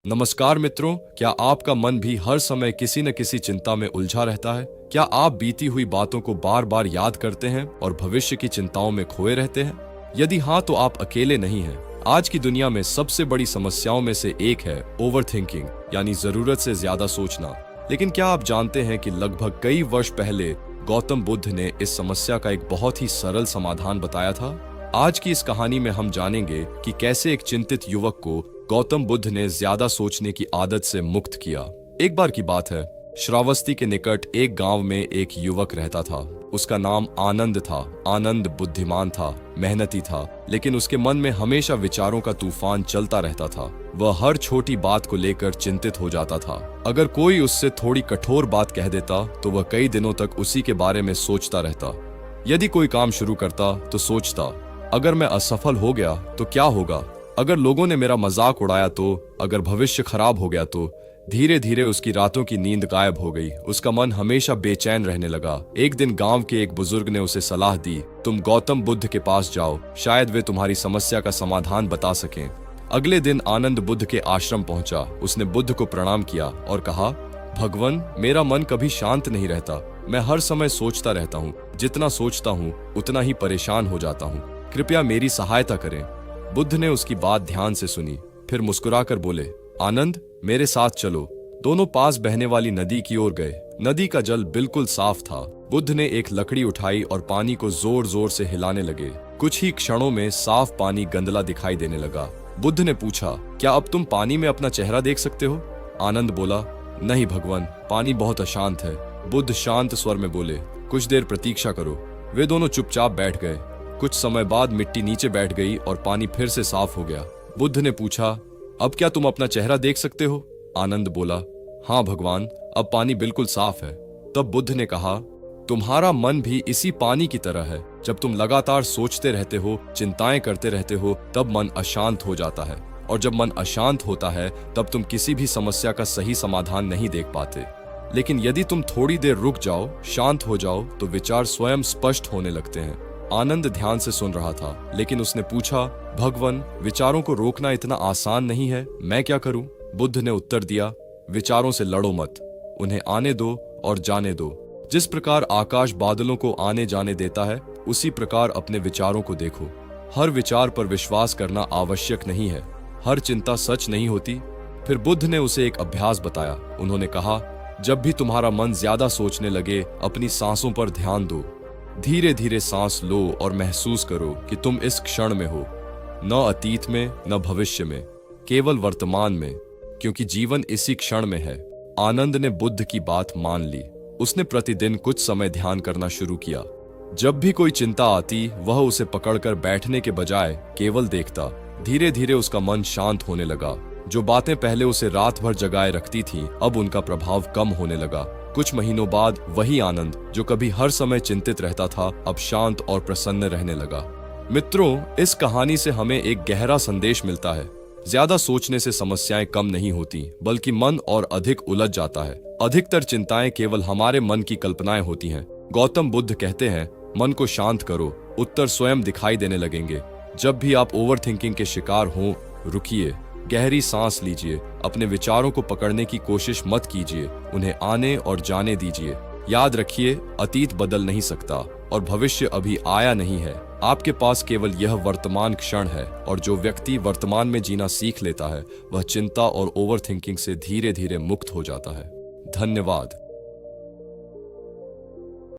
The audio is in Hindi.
नमस्कार मित्रों, क्या आपका मन भी हर समय किसी न किसी चिंता में उलझा रहता है? क्या आप बीती हुई बातों को बार बार याद करते हैं और भविष्य की चिंताओं में खोए रहते हैं? यदि हाँ, तो आप अकेले नहीं हैं। आज की दुनिया में सबसे बड़ी समस्याओं में से एक है ओवर थिंकिंग, यानी जरूरत से ज्यादा सोचना। लेकिन क्या आप जानते हैं कि लगभग कई वर्ष पहले गौतम बुद्ध ने इस समस्या का एक बहुत ही सरल समाधान बताया था? आज की इस कहानी में हम जानेंगे कि कैसे एक चिंतित युवक को गौतम बुद्ध ने ज्यादा सोचने की आदत से मुक्त किया। एक बार की बात है, श्रावस्ती के निकट एक गांव में एक युवक रहता था। उसका नाम आनंद था। आनंद बुद्धिमान था, मेहनती था, लेकिन उसके मन में हमेशा विचारों का तूफान चलता रहता था। वह हर छोटी बात को लेकर चिंतित हो जाता था। अगर कोई उससे थोड़ी कठोर बात कह देता तो वह कई दिनों तक उसी के बारे में सोचता रहता। यदि कोई काम शुरू करता तो सोचता, अगर मैं असफल हो गया तो क्या होगा? अगर लोगों ने मेरा मजाक उड़ाया तो? अगर भविष्य खराब हो गया तो? धीरे धीरे उसकी रातों की नींद गायब हो गई। उसका मन हमेशा बेचैन रहने लगा। एक दिन गांव के एक बुजुर्ग ने उसे सलाह दी, तुम गौतम बुद्ध के पास जाओ, शायद वे तुम्हारी समस्या का समाधान बता सकें। अगले दिन आनंद बुद्ध के आश्रम पहुंचा। उसने बुद्ध को प्रणाम किया और कहा, भगवान, मेरा मन कभी शांत नहीं रहता। मैं हर समय सोचता रहता हूँ। जितना सोचता हूँ उतना ही परेशान हो जाता हूँ। कृपया मेरी सहायता करें। बुद्ध ने उसकी बात ध्यान से सुनी, फिर मुस्कुराकर बोले, आनंद, मेरे साथ चलो। दोनों पास बहने वाली नदी की ओर गए। नदी का जल बिल्कुल साफ था। बुद्ध ने एक लकड़ी उठाई और पानी को जोर जोर से हिलाने लगे। कुछ ही क्षणों में साफ पानी गंदला दिखाई देने लगा। बुद्ध ने पूछा, क्या अब तुम पानी में अपना चेहरा देख सकते हो? आनंद बोला, नहीं भगवान, पानी बहुत अशांत है। बुद्ध शांत स्वर में बोले, कुछ देर प्रतीक्षा करो। वे दोनों चुपचाप बैठ गए। कुछ समय बाद मिट्टी नीचे बैठ गई और पानी फिर से साफ हो गया। बुद्ध ने पूछा, अब क्या तुम अपना चेहरा देख सकते हो? आनंद बोला, हाँ भगवान, अब पानी बिल्कुल साफ है। तब बुद्ध ने कहा, तुम्हारा मन भी इसी पानी की तरह है। जब तुम लगातार सोचते रहते हो, चिंताएं करते रहते हो, तब मन अशांत हो जाता है। और जब मन अशांत होता है तब तुम किसी भी समस्या का सही समाधान नहीं देख पाते। लेकिन यदि तुम थोड़ी देर रुक जाओ, शांत हो जाओ, तो विचार स्वयं स्पष्ट होने लगते हैं। आनंद ध्यान से सुन रहा था, लेकिन उसने पूछा, भगवान, विचारों को रोकना इतना आसान नहीं है, मैं क्या करूं? बुद्ध ने उत्तर दिया, विचारों से लड़ो मत, उन्हें आने दो और जाने दो। जिस प्रकार आकाश बादलों को आने जाने देता है, उसी प्रकार अपने विचारों को देखो। हर विचार पर विश्वास करना आवश्यक नहीं है। हर चिंता सच नहीं होती। फिर बुद्ध ने उसे एक अभ्यास बताया। उन्होंने कहा, जब भी तुम्हारा मन ज्यादा सोचने लगे, अपनी सांसों पर ध्यान दो। धीरे धीरे सांस लो और महसूस करो कि तुम इस क्षण में हो, न अतीत में न भविष्य में, केवल वर्तमान में, क्योंकि जीवन इसी क्षण में है। आनंद ने बुद्ध की बात मान ली। उसने प्रतिदिन कुछ समय ध्यान करना शुरू किया। जब भी कोई चिंता आती, वह उसे पकड़कर बैठने के बजाय केवल देखता। धीरे धीरे उसका मन शांत होने लगा। जो बातें पहले उसे रात भर जगाए रखती थीं, अब उनका प्रभाव कम होने लगा। कुछ महीनों बाद वही आनंद जो कभी हर समय चिंतित रहता था, अब शांत और प्रसन्न रहने लगा। मित्रों, इस कहानी से हमें एक गहरा संदेश मिलता है। ज्यादा सोचने से समस्याएं कम नहीं होती, बल्कि मन और अधिक उलझ जाता है। अधिकतर चिंताएं केवल हमारे मन की कल्पनाएं होती हैं। गौतम बुद्ध कहते हैं, मन को शांत करो, उत्तर स्वयं दिखाई देने लगेंगे। जब भी आप ओवर थिंकिंग के शिकार हों, रुकिए, गहरी सांस लीजिए। अपने विचारों को पकड़ने की कोशिश मत कीजिए, उन्हें आने और जाने दीजिए। याद रखिए, अतीत बदल नहीं सकता और भविष्य अभी आया नहीं है। आपके पास केवल यह वर्तमान क्षण है, और जो व्यक्ति वर्तमान में जीना सीख लेता है, वह चिंता और ओवर थिंकिंग से धीरे धीरे मुक्त हो जाता है। धन्यवाद।